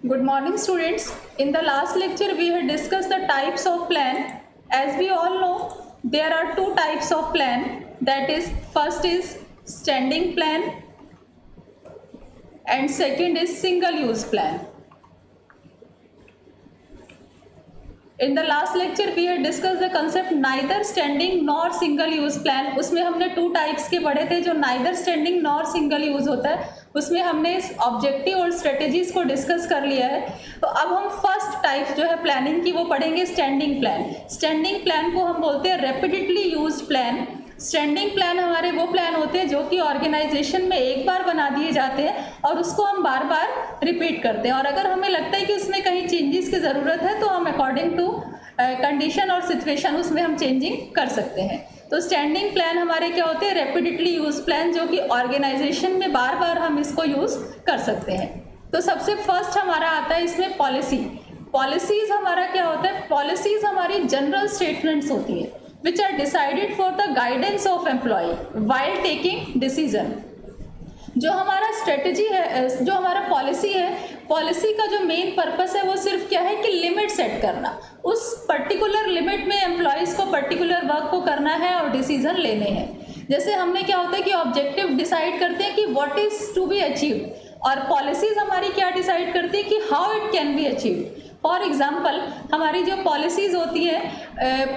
Good morning, students. In the last lecture, we had discussed the types of plan. As we all know, there are two types of plan. That is, first is standing plan and second is single use plan. In the last lecture, we had discussed the concept neither standing nor single use plan. उसमें हमने two types के पढ़े थे, जो neither standing nor single use होता है उसमें हमने इस ऑब्जेक्टिव और स्ट्रेटेजीज को डिस्कस कर लिया है। तो अब हम फर्स्ट टाइप जो है प्लानिंग की वो पढ़ेंगे स्टैंडिंग प्लान। स्टैंडिंग प्लान को हम बोलते हैं रेपिडेटली यूज्ड प्लान। स्टैंडिंग प्लान हमारे वो प्लान होते हैं जो कि ऑर्गेनाइजेशन में एक बार बना दिए जाते हैं और उसको हम बार बार रिपीट करते हैं, और अगर हमें लगता है कि उसमें कहीं चेंजेस की ज़रूरत है तो हम अकॉर्डिंग टू कंडीशन और सिचुएशन उसमें हम चेंजिंग कर सकते हैं। तो स्टैंडिंग प्लान हमारे क्या होते हैं, रेपिडेटली यूज प्लान, जो कि ऑर्गेनाइजेशन में बार बार हम इसको यूज़ कर सकते हैं। तो सबसे फर्स्ट हमारा आता है इसमें पॉलिसी। पॉलिसीज़ हमारा क्या होता है, पॉलिसीज़ हमारी जनरल स्टेटमेंट्स होती है which are decided for the guidance of employee while taking decision। जो हमारा स्ट्रेटजी है, जो हमारा पॉलिसी है, पॉलिसी का जो मेन पर्पस है वो सिर्फ क्या है कि लिमिट सेट करना, उस पर्टिकुलर लिमिट में एम्प्लॉयज़ को पर्टिकुलर वर्क को करना है और डिसीजन लेने हैं। जैसे हमने क्या होता है कि ऑब्जेक्टिव डिसाइड करते हैं कि what is to be achieved, और पॉलिसीज़ हमारी क्या डिसाइड करती है कि how it can be achieved. For example हमारी जो पॉलिसीज़ होती है,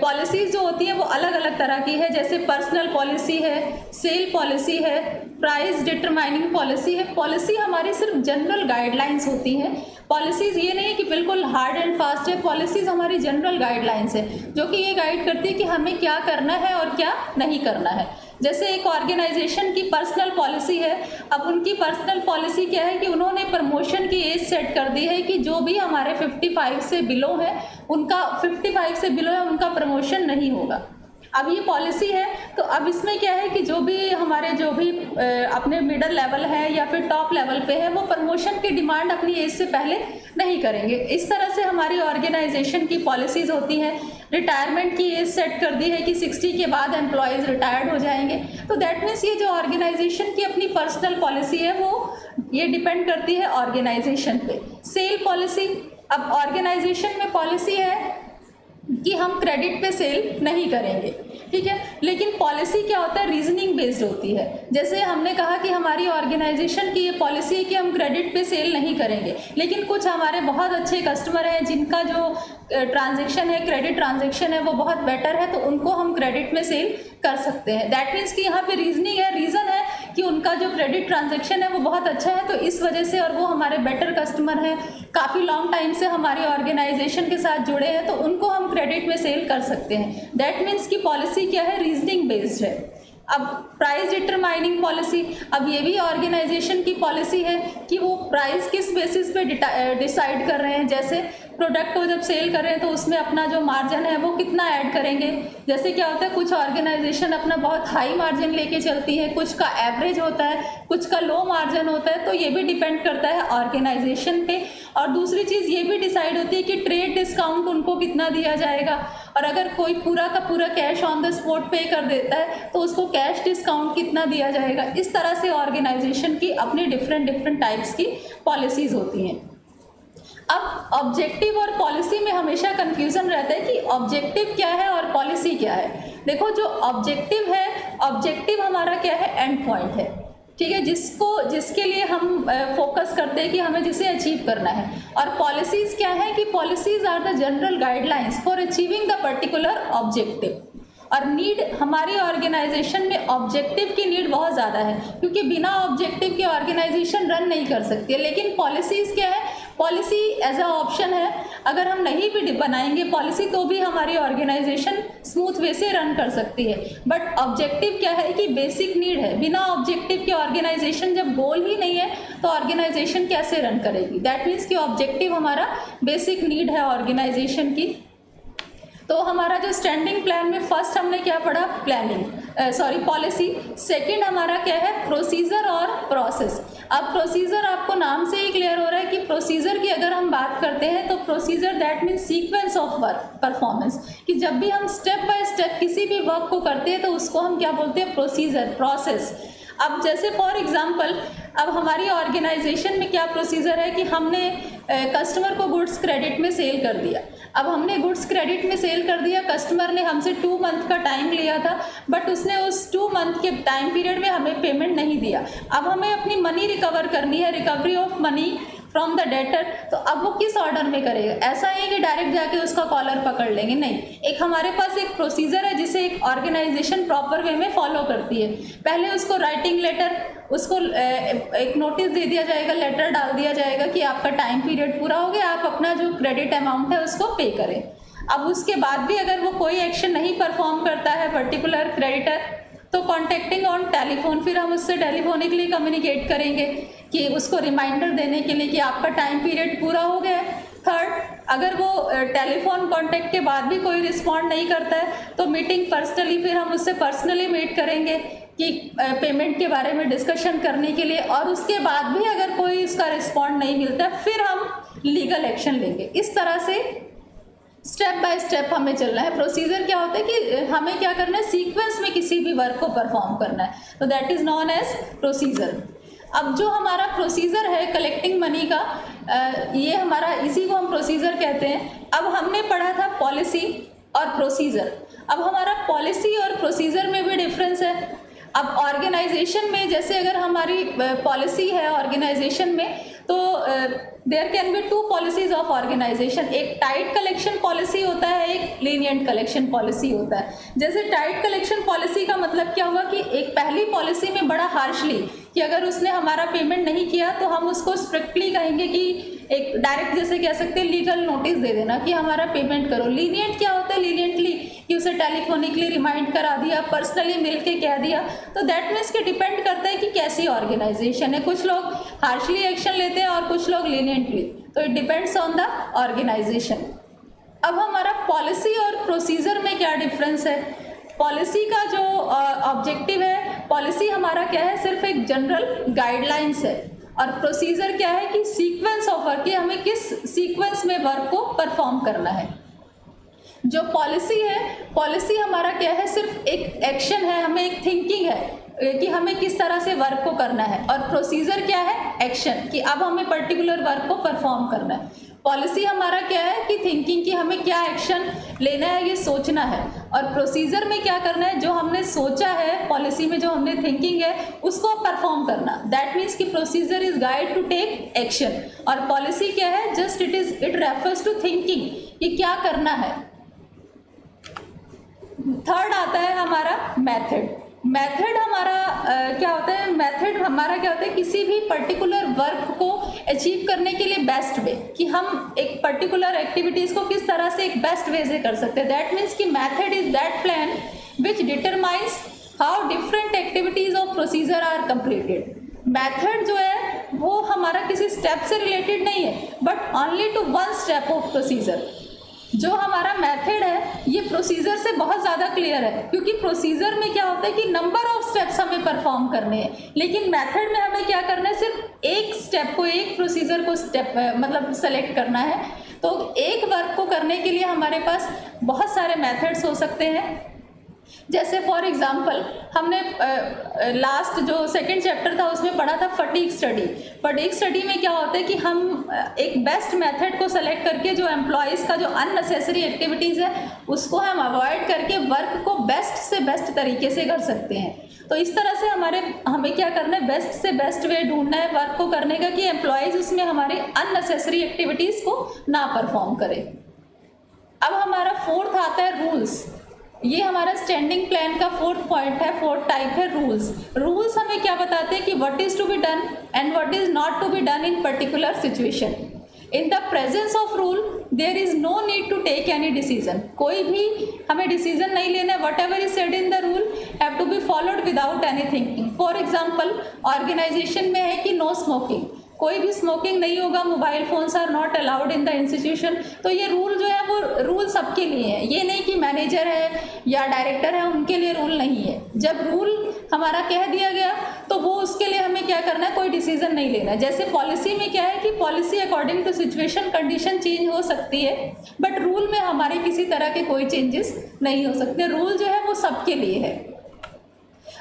पॉलिसीज़ जो होती हैं वो अलग अलग तरह की है। जैसे पर्सनल पॉलिसी है, सेल पॉलिसी है, प्राइस डिटरमाइनिंग पॉलिसी है। पॉलिसी हमारी सिर्फ जनरल गाइडलाइंस होती हैं। पॉलिसीज़ ये नहीं है कि बिल्कुल हार्ड एंड फास्ट है, पॉलिसीज़ हमारी जनरल गाइडलाइंस है जो कि ये गाइड करती है कि हमें क्या करना है और क्या नहीं करना है। जैसे एक ऑर्गेनाइजेशन की पर्सनल पॉलिसी है, अब उनकी पर्सनल पॉलिसी क्या है कि उन्होंने प्रमोशन की एज सेट कर दी है कि जो भी हमारे 55 से बिलो है उनका 55 से बिलो है उनका प्रमोशन नहीं होगा। अब ये पॉलिसी है, तो अब इसमें क्या है कि जो भी अपने मिडिल लेवल है या फिर टॉप लेवल पे है वो प्रमोशन की डिमांड अपनी एज से पहले नहीं करेंगे। इस तरह से हमारी ऑर्गेनाइजेशन की पॉलिसीज़ होती हैं। रिटायरमेंट की एज सेट कर दी है कि 60 के बाद एम्प्लॉयज़ रिटायर्ड हो जाएंगे। तो दैट मीन्स ये जो ऑर्गेनाइजेशन की अपनी पर्सनल पॉलिसी है वो ये डिपेंड करती है ऑर्गेनाइजेशन पे। सेल पॉलिसी, अब ऑर्गेनाइजेशन में पॉलिसी है कि हम क्रेडिट पे सेल नहीं करेंगे, ठीक है, लेकिन पॉलिसी क्या होता है, रीजनिंग बेस्ड होती है। जैसे हमने कहा कि हमारी ऑर्गेनाइजेशन की ये पॉलिसी है कि हम क्रेडिट पे सेल नहीं करेंगे, लेकिन कुछ हमारे बहुत अच्छे कस्टमर हैं जिनका जो ट्रांजैक्शन है, क्रेडिट ट्रांजैक्शन है वो बहुत बेटर है, तो उनको हम क्रेडिट में सेल कर सकते हैं। दैट मीन्स कि यहाँ पे रीजनिंग है, रीज़न है कि उनका जो क्रेडिट ट्रांजैक्शन है वो बहुत अच्छा है, तो इस वजह से, और वो हमारे बेटर कस्टमर हैं, काफ़ी लॉन्ग टाइम से हमारी ऑर्गेनाइजेशन के साथ जुड़े हैं, तो उनको हम क्रेडिट में सेल कर सकते हैं। दैट मीन्स कि पॉलिसी क्या है, रीजनिंग बेस्ड है। अब प्राइस डिटरमाइनिंग पॉलिसी, अब ये भी ऑर्गेनाइजेशन की पॉलिसी है कि वो प्राइस किस बेसिस पे डिसाइड कर रहे हैं। जैसे प्रोडक्ट को जब सेल कर रहे हैं तो उसमें अपना जो मार्जिन है वो कितना ऐड करेंगे। जैसे क्या होता है, कुछ ऑर्गेनाइजेशन अपना बहुत हाई मार्जिन लेके चलती है, कुछ का एवरेज होता है, कुछ का लो मार्जिन होता है, तो ये भी डिपेंड करता है ऑर्गेनाइजेशन पे। और दूसरी चीज़ ये भी डिसाइड होती है कि ट्रेड डिस्काउंट उनको कितना दिया जाएगा, और अगर कोई पूरा का पूरा कैश ऑन द स्पॉट पे कर देता है तो उसको कैश डिस्काउंट कितना दिया जाएगा। इस तरह से ऑर्गेनाइजेशन की अपनी डिफरेंट टाइप्स की पॉलिसीज़ होती हैं। अब ऑब्जेक्टिव और पॉलिसी में हमेशा कंफ्यूजन रहता है कि ऑब्जेक्टिव क्या है और पॉलिसी क्या है। देखो, जो ऑब्जेक्टिव है, ऑब्जेक्टिव हमारा क्या है, एंड पॉइंट है, ठीक है, जिसके लिए हम फोकस करते हैं कि हमें जिसे अचीव करना है। और पॉलिसीज़ क्या है कि policies are the general guidelines for achieving the particular objective. और नीड, हमारी ऑर्गेनाइजेशन में ऑब्जेक्टिव की नीड बहुत ज़्यादा है, क्योंकि बिना ऑब्जेक्टिव के ऑर्गेनाइजेशन रन नहीं कर सकती है। लेकिन पॉलिसीज़ क्या है, पॉलिसी एज अ ऑप्शन है, अगर हम नहीं भी बनाएंगे पॉलिसी तो भी हमारी ऑर्गेनाइजेशन स्मूथ वे से रन कर सकती है। बट ऑब्जेक्टिव क्या है कि बेसिक नीड है, बिना ऑब्जेक्टिव के ऑर्गेनाइजेशन, जब गोल ही नहीं है तो ऑर्गेनाइजेशन कैसे रन करेगी। दैट मीन्स कि ऑब्जेक्टिव हमारा बेसिक नीड है ऑर्गेनाइजेशन की। तो हमारा जो स्टैंडिंग प्लान में फर्स्ट हमने क्या पढ़ा, पॉलिसी। सेकंड हमारा क्या है, प्रोसीजर और प्रोसेस। अब प्रोसीजर आपको नाम से ही क्लियर हो रहा है कि प्रोसीजर की अगर हम बात करते हैं तो procedure that means sequence of work performance, कि जब भी हम स्टेप बाय स्टेप किसी भी वर्क को करते हैं तो उसको हम क्या बोलते हैं, प्रोसीजर, प्रोसेस। अब जैसे फॉर एग्जांपल, अब हमारी ऑर्गेनाइजेशन में क्या प्रोसीजर है कि हमने कस्टमर को गुड्स क्रेडिट में सेल कर दिया। अब हमने गुड्स क्रेडिट में सेल कर दिया, कस्टमर ने हमसे 2 मंथ का टाइम लिया था, बट उसने उस 2 मंथ के टाइम पीरियड में हमें पेमेंट नहीं दिया। अब हमें अपनी मनी रिकवर करनी है, recovery of money from the debtor. तो अब वो किस ऑर्डर में करेगा? ऐसा है कि डायरेक्ट जाके उसका कॉलर पकड़ लेंगे, नहीं। एक हमारे पास एक प्रोसीजर है जिसे एक ऑर्गेनाइजेशन प्रॉपर वे में फॉलो करती है। पहले उसको राइटिंग लेटर, उसको एक नोटिस दे दिया जाएगा, लेटर डाल दिया जाएगा कि आपका टाइम पीरियड पूरा हो गया, आप अपना जो क्रेडिट अमाउंट है उसको पे करें। अब उसके बाद भी अगर वो कोई एक्शन नहीं परफॉर्म करता है पर्टिकुलर क्रेडिटर, तो कॉन्टेक्टिंग ऑन टेलीफोन, फिर हम उससे टेलीफोनिकली कम्युनिकेट करेंगे कि उसको रिमाइंडर देने के लिए कि आपका टाइम पीरियड पूरा हो गया है। थर्ड, अगर वो टेलीफोन कांटेक्ट के बाद भी कोई रिस्पॉन्ड नहीं करता है तो मीटिंग पर्सनली, फिर हम उससे पर्सनली मीट करेंगे कि पेमेंट के बारे में डिस्कशन करने के लिए, और उसके बाद भी अगर कोई इसका रिस्पॉन्ड नहीं मिलता फिर हम लीगल एक्शन लेंगे। इस तरह से स्टेप बाय स्टेप हमें चलना है। प्रोसीजर क्या होता है कि हमें क्या करना है, सीक्वेंस में किसी भी वर्क को परफॉर्म करना है, तो that is known as procedure. अब जो हमारा प्रोसीजर है कलेक्टिंग मनी का, ये हमारा, इसी को हम प्रोसीजर कहते हैं। अब हमने पढ़ा था पॉलिसी और प्रोसीजर। अब हमारा पॉलिसी और प्रोसीजर में भी डिफरेंस है। अब ऑर्गेनाइजेशन में जैसे अगर हमारी पॉलिसी है ऑर्गेनाइजेशन में, तो there can be 2 policies of organisation. एक टाइट कलेक्शन पॉलिसी होता है, एक लीनियंट कलेक्शन पॉलिसी होता है। जैसे टाइट कलेक्शन पॉलिसी का मतलब क्या हुआ कि एक पहली पॉलिसी में बड़ा हार्शली कि अगर उसने हमारा पेमेंट नहीं किया तो हम उसको स्ट्रिक्टली कहेंगे कि एक डायरेक्ट, जैसे कह सकते हैं लीगल नोटिस दे देना कि हमारा पेमेंट करो। लीनियंट क्या होता है, लीनियंटली कि उसे टेलीफोनिकली रिमाइंड करा दिया, पर्सनली मिल के कह दिया। तो दैट मीन्स कि डिपेंड करता है कि कैसी ऑर्गेनाइजेशन है। कुछ लोग हार्शली एक्शन लेते हैं और कुछ लोग लीनियंटली, तो it depends on the organisation. अब हमारा पॉलिसी और प्रोसीजर में क्या डिफरेंस है? पॉलिसी का जो ऑब्जेक्टिव है, पॉलिसी हमारा क्या है, सिर्फ एक जनरल गाइडलाइंस है, और प्रोसीजर क्या है कि सीक्वेंस ऑफ वर्क, कि हमें किस सीक्वेंस में वर्क को परफॉर्म करना है। जो पॉलिसी है, पॉलिसी हमारा क्या है, सिर्फ एक एक्शन है, हमें एक थिंकिंग है कि हमें किस तरह से वर्क को करना है, और प्रोसीजर क्या है, एक्शन, कि अब हमें पर्टिकुलर वर्क को परफॉर्म करना है। पॉलिसी हमारा क्या है कि थिंकिंग, कि हमें क्या एक्शन लेना है, ये सोचना है, और प्रोसीजर में क्या करना है, जो हमने सोचा है पॉलिसी में, जो हमने थिंकिंग है उसको परफॉर्म करना। दैट मीन्स कि procedure is guide to take action, और पॉलिसी क्या है, just it refers to thinking कि क्या करना है। थर्ड आता है हमारा मेथड। मेथड हमारा क्या होता है, मेथड हमारा क्या होता है, किसी भी पर्टिकुलर वर्क को अचीव करने के लिए बेस्ट वे, कि हम एक पर्टिकुलर एक्टिविटीज़ को किस तरह से एक बेस्ट वे से कर सकते हैं। दैट मीन्स कि method is that plan which determines how different activities of procedure are completed. Method जो है वो हमारा किसी स्टेप से रिलेटेड नहीं है, but only to one step of procedure. जो हमारा मेथड है ये प्रोसीजर से बहुत ज़्यादा क्लियर है, क्योंकि प्रोसीजर में क्या होता है कि नंबर ऑफ स्टेप्स हमें परफॉर्म करने हैं, लेकिन मेथड में हमें क्या करना है, सिर्फ एक स्टेप को, एक प्रोसीजर को स्टेप मतलब सेलेक्ट करना है। तो एक वर्क को करने के लिए हमारे पास बहुत सारे मेथड्स हो सकते हैं। जैसे फॉर एग्जांपल हमने लास्ट जो सेकंड चैप्टर था उसमें पढ़ा था फटीग स्टडी। फटीग स्टडी में क्या होता है कि हम एक बेस्ट मेथड को सेलेक्ट करके जो एम्प्लॉयज़ का जो अननेसेसरी एक्टिविटीज़ है उसको हम अवॉइड करके वर्क को बेस्ट से बेस्ट तरीके से कर सकते हैं। तो इस तरह से हमें क्या करना है, बेस्ट से बेस्ट वे ढूंढना है वर्क को करने का, कि एम्प्लॉयज़ उसमें हमारे अननेसेसरी एक्टिविटीज़ को ना परफॉर्म करें। अब हमारा फोर्थ आता है रूल्स। ये हमारा स्टैंडिंग प्लान का फोर्थ पॉइंट है, फोर्थ टाइप है रूल्स। रूल्स हमें क्या बताते हैं कि what is to be done and what is not to be done in particular situation. In the presence of rule there is no need to take any decision. कोई भी हमें decision नहीं लेना है, whatever is said in the rule have to be followed without any thinking. For example organisation में है कि no smoking, कोई भी स्मोकिंग नहीं होगा, mobile phones are not allowed in the institution. तो ये रूल जो है वो रूल सबके लिए है, ये नहीं कि मैनेजर है या डायरेक्टर है उनके लिए रूल नहीं है। जब रूल हमारा कह दिया गया तो वो उसके लिए हमें क्या करना है, कोई डिसीजन नहीं लेना। जैसे पॉलिसी में क्या है कि policy according to situation condition change हो सकती है, बट रूल में हमारे किसी तरह के कोई चेंजेस नहीं हो सकते। रूल जो है वो सबके लिए है।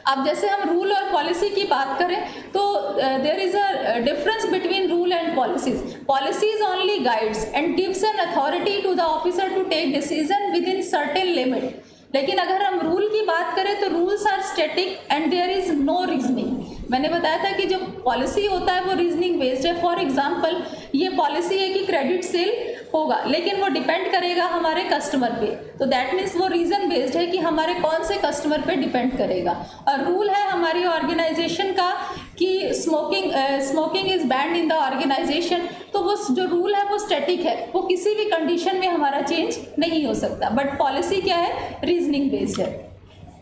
अब जैसे हम रूल और पॉलिसी की बात करें तो there is a difference between rule and policies. Policies only guides and gives an authority to the officer to take decision within certain limit. लेकिन अगर हम रूल की बात करें तो rules are static and there is no reasoning. मैंने बताया था कि जो पॉलिसी होता है वो रीजनिंग बेस्ड है. फॉर एग्जांपल ये पॉलिसी है कि क्रेडिट सेल होगा, लेकिन वो डिपेंड करेगा हमारे कस्टमर पे, तो दैट मीन्स वो रीज़न बेस्ड है कि हमारे कौन से कस्टमर पे डिपेंड करेगा. और रूल है हमारी ऑर्गेनाइजेशन का कि smoking is banned in the organisation, तो वो जो रूल है वो स्टैटिक है, वो किसी भी कंडीशन में हमारा चेंज नहीं हो सकता. बट पॉलिसी क्या है, रीजनिंग बेस्ड है.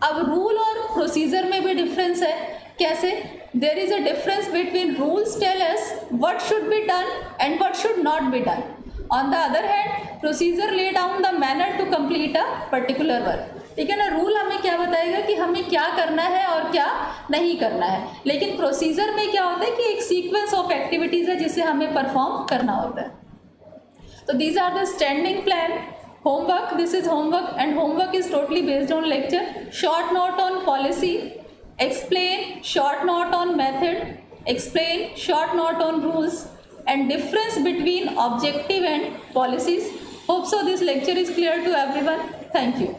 अब रूल और प्रोसीजर में भी डिफरेंस है. कैसे? There is a difference between rules tell us what should be done and what should not be done. On the other hand procedure lay down the manner to complete a particular work. ठीक है ना. Rule हमें क्या बताएगा कि हमें क्या करना है और क्या नहीं करना है, लेकिन प्रोसीजर में क्या होता है कि एक सीक्वेंस ऑफ एक्टिविटीज़ है जिसे हमें परफॉर्म करना होता है. तो these are the standing plan. Homework, this is homework and homework is totally based on lecture. Short note on policy, explain short note on method, explain short note on rules and difference between objective and policies. Hope so this lecture is clear to everyone. Thank you.